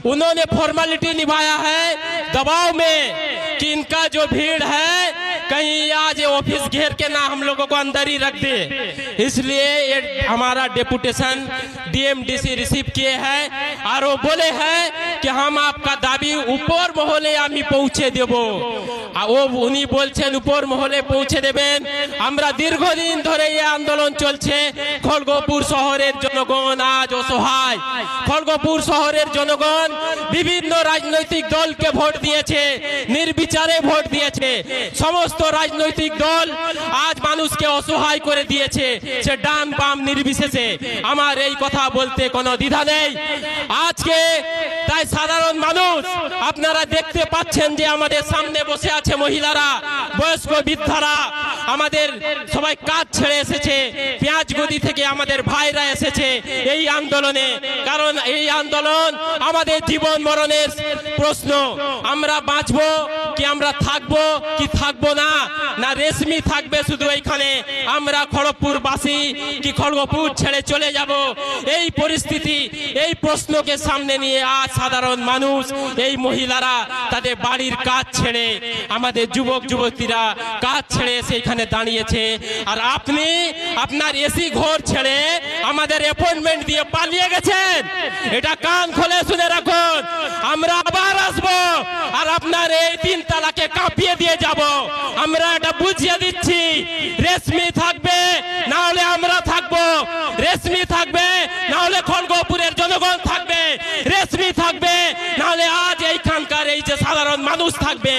उन्होंने फॉर्मेलिटी निभाया है दबाव में कि इनका जो भीड़ है कहीं आज ऑफिस घेर के ना हम लोगों को अंदर ही रख दे, इसलिए ये हमारा डेपुटेशन डीएमडीसी रिसीव किए हैं और वो बोले हैं कि हम आपका दाबी ऊपर महले आमी पहुँचे देव। वो उन्हीं बोलছেন ऊपर महले पहुँचे देवें। আমরা দীর্ঘদিন ধরে এই আন্দোলন চলছে। খড়গপুর শহরের জনগণ আজ অসহায়। খড়গপুর শহরের জনগণ বিভিন্ন রাজনৈতিক দলকে ভোট দিয়েছে, নির্বিচারে ভোট দিয়েছে। সমস্ত রাজনৈতিক দল আজ মানুষকে অসহায় করে দিয়েছে, সে ডান বাম নির্বিশেষে। আমার এই কথা বলতে কোনো দ্বিধা নেই। আজকে তাই সাধারণ মানুষ আপনারা দেখতে পাচ্ছেন যে আমাদের সামনে বসে আছে মহিলারা, বয়স্ক বৃদ্ধারা, আমাদের সবাই কাজ ছেড়ে এসেছে। পেঁয়াজগদি থেকে আমাদের ভাইরা এসেছে এই আন্দোলনে, কারণ এই আন্দোলন আমাদের জীবন মরণের প্রশ্ন। আমরা বাঁচবো কি আমরা থাকবো কি থাকবো না, না রেশমি থাকবে শুধু এইখানে, আমরা খড়গপুরবাসী কি খড়গপুর ছেড়ে চলে যাব, এই পরিস্থিতি এই প্রশ্নকে সামনে নিয়ে আজ সাধারণ মানুষ এই মহিলারা তাদের বাড়ির কাজ ছেড়ে, আমাদের যুবক যুবতীরা কাজ ছেড়ে এসে এখানে দাঁড়িয়েছে। আর আপনি আপনার এসি ঘর ছেড়ে আমাদের অ্যাপয়েন্টমেন্ট দিয়ে পালিয়ে গেছেন। এটা কান খুলে শুনে রাখুন, আমরা আবার আসবো আর আপনার এই 3 তালাকে কাঁপিয়ে দিয়ে যাব। আমরা এটা বুঝিয়ে দিচ্ছি, রেশমি থাকবে না হলে আমরা থাকবো, রেশমি থাকবে না হলে খড়গপুরের জনগণ থাকবে, রেশমি থাকবে না হলে আজ এইখানকার এই যে সাধারণ মানুষ থাকবে।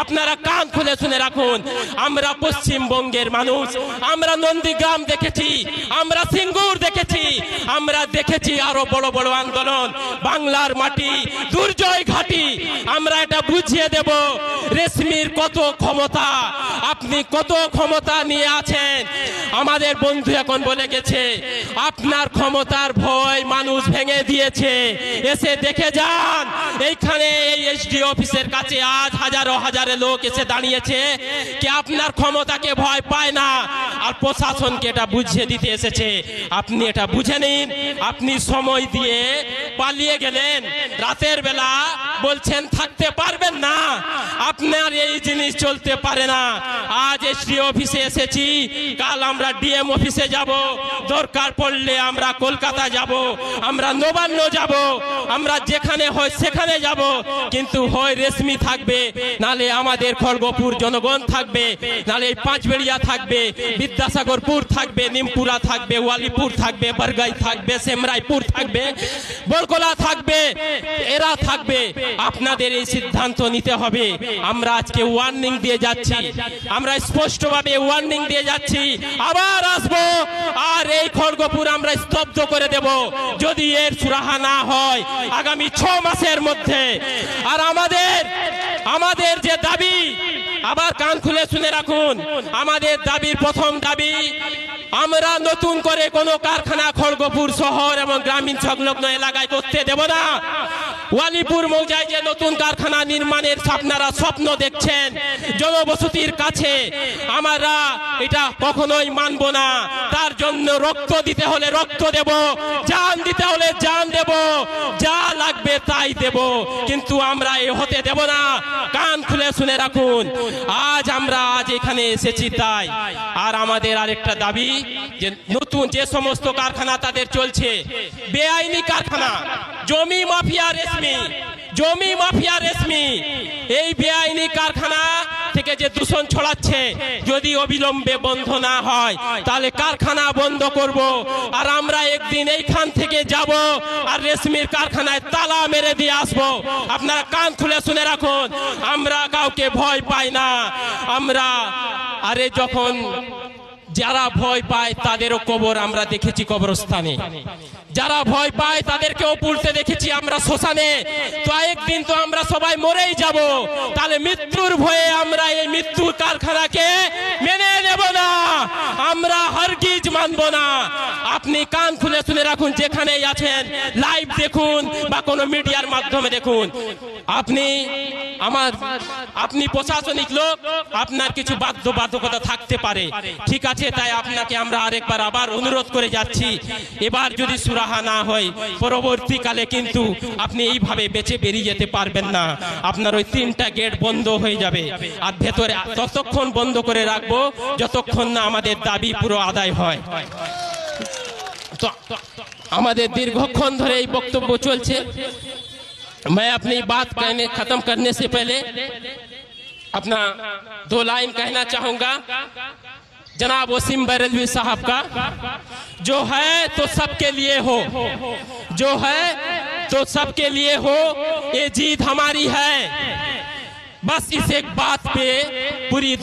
আপনারা কান খুলে শুনে রাখুন, আমরা পশ্চিমবঙ্গের মানুষ, আমরা নন্দীগ্রাম দেখেছি, আমরা সিঙ্গুর দেখেছি, আমরা দেখেছি আরো বড় বড় আন্দোলন, বাংলার মাটি, দুর্জয় ঘাটি। আমরা এটা বুঝিয়ে দেব রেশমির কত ক্ষমতা, আপনি কত ক্ষমতা নিয়ে আছেন। আমাদের বন্ধু এখন বলে গেছে আপনার ক্ষমতার ভয় মানুষ ভেঙে দিয়েছে, এসে দেখে যান। এইখানে এই এসডি অফিসের কাছে আজ হাজারো হাজারে লোক এসে দাঁড়িয়েছে কি আপনার ক্ষমতাকে ভয় পায় না, আর প্রশাসনকে এটা বুঝিয়ে দিতে এসেছে। আপনি এটা বুঝে নিন, আপনি সময় দিয়ে পালিয়ে গেলেন, রাতের বেলা বলছেন থাকতে পারবেন না, আপনার এই জিনিস চলতে পারে না। আজ এসডি অফিসে এসেছি, কাল আমরা ডিএম অফিসে যাব, দরকার পড়লে আমরা কলকাতা যাব, আমরা নবান্ন যাব, আমরা যেখানে হয় সেখানে যাব, কিন্তু হয় রেশমি থাকবে, নালে আমাদের খড়গপুর জনগণ থাকবে, নালে এই পাঁচবেড়িয়া থাকবে, বিদ্যাসাগরপুর থাকবে, নিমপুরা থাকবে, ওয়ালিপুর থাকবে, বরগাই থাকবে, সেমরাইপুর থাকবে, বরকলা থাকবে, এরা থাকবে। আপনাদের এই সিদ্ধান্ত নিতে হবে। আমরা আজকে ওয়ার্নিং দিয়ে যাচ্ছি, আমরা স্পষ্টভাবে ওয়ার্নিং দিয়ে যাচ্ছি, আবার আসবো আর এই খড়গপুর আমরা স্তব্ধ করে দেব যদি এর সুরাহা না হয় আগামী 6 মাসের মধ্যে। আর আমাদের যে দাবি, আবার কান খুলে শুনে রাখুন, আমাদের দাবির প্রথম দাবি, আমরা নতুন করে কোনো কারখানা খড়গপুর শহর এবং গ্রামীণ সংলগ্ন এলাকায় করতে দেব না। ওয়ালিপুর মৌজায় যে নতুন কারখানা নির্মাণের আপনারা স্বপ্ন দেখছেন জনবসতির কাছে, আমরা এটা কখনোই মানব না। তার জন্য রক্ত দিতে হলে রক্ত দেব, জান দিতে হলে জান দেব, যা লাগবে তাই দেব, কিন্তু আমরা এ হতে দেব না। কান খুলে শুনে রাখুন, আমরা এখানে এসেছি তাই। আর আমাদের আরেকটা দাবি, যে নতুন যে সমস্ত কারখানা তাদের চলছে বেআইনি কারখানা, জমি মাফিয়া রেশমি, জমি মাফিয়া রেশমি, এই বেআইনি কারখানা থেকে যে দূষণ ছড়াচ্ছে যদি অবিলম্বে বন্ধ না হয় তাহলে কারখানা বন্ধ করব। আর আমরা একদিন এইখান থেকে যাব আর রেশমির কারখানায় তালা মেরে দিয়ে আসবো। আপনারা কান খুলে শুনে রাখুন, আমরা কাউকে ভয় পাই না। আমরা যখন যারা ভয় পায় তাদেরও কবর আমরা দেখেছি কবরস্থানে, যারা ভয় পায় তাদেরকেও পুড়তে দেখেছি আমরা শ্মশানে। তো একদিন তো আমরা সবাই মরেই যাব, তাহলে মৃত্যুর ভয়ে আমরা এই মৃত্যুর কারখানাকে মেনে নেব না, আমরা হারগিজ মানব না। আপনি কান খুলে শুনে রাখুন, যেখানেই আছেন লাইভ দেখুন বা কোনো মিডিয়ার মাধ্যমে দেখুন, আপনি প্রশাসনিক লোক, আপনার কিছু বাধ্যবাধকতা থাকতে পারে, ঠিক আছে। তাই আপনাকে আমরা আরেকবার আবার অনুরোধ করে যাচ্ছি, এবার যদি সুরাহা না হয় পরবর্তীকালে কিন্তু আপনি এইভাবে বেঁচে বেরিয়ে যেতে পারবেন না। আপনার ওই 3টা গেট বন্ধ হয়ে যাবে, আর ভেতরে ততক্ষণ বন্ধ করে রাখবো যতক্ষণ না আমাদের দাবি পুরো আদায় হয়। तो हमारे दीर्घक्षण धरे वक्तव्य चलছে। मैं अपनी बात खत्म करने से पहले अपना 2 लाइन कहना चाहूंगा। जनाब वसीम बरेलवी साहब का, जो है तो सबके लिए हो, जो है तो सबके लिए हो, ये जीत हमारी है। बस इस एक बात पे पूरी